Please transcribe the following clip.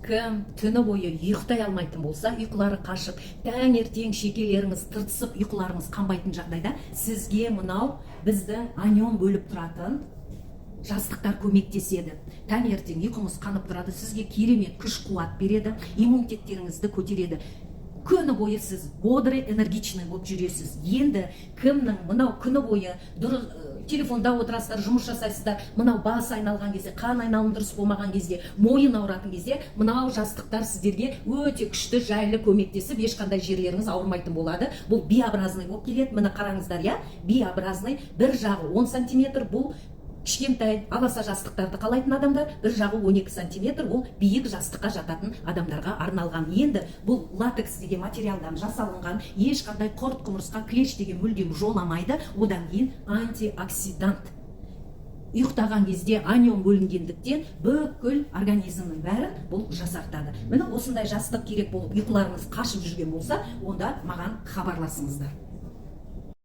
кім түні бойы ұйықтай алмайтын болса, ұйқылары қашып, таңертең шекелеріңіз тыртысып, ұйқыларыңыз қанбайтын жағдайда сізге мынау біздің анион бөліп тұратын жастықтар көмектеседі. Таңертең ұйқыңыз қанып тұрады, сізге керемет күш қуат береді, иммунитеттеріңізді көтереді. Күні бойы сіз бодрый, энергичный болып жүресіз. Енді кімнің мынау күні бойы телефонда отырасыздар, жұмыс жасайсыздар, мынау бас айналған кезде, қан айналымы дұрыс болмаған кезде, мойын ауыратын кезде, мынау жастықтар сіздерге өте күшті жайлы көмектесіп, ешқандай жерлеріңіз ауырмайтын болады. Бұл би-образный болып келеді. Міне қараңыздар, иә, би-образный, бір жағы 10 сантиметр, бұл кішкентай аласа жастықтарды қалайтын адамдар, бір жағы 12 сантиметр, ол биік жастыққа жататын адамдарға арналған. Енді бұл латекс деген материалдан жасалынған, ешқандай құрт, құмырсқа, клещ деген мүлдем жоламайды. Одан кейін антиоксидант. Ұйықтаған кезде анион бөлінгендіктен бүкіл организмнің бәрін бұл жасартады. Міне осындай жастық керек болып ұйқыларыңыз қашып жүрген болса, онда маған хабарласыңыздар.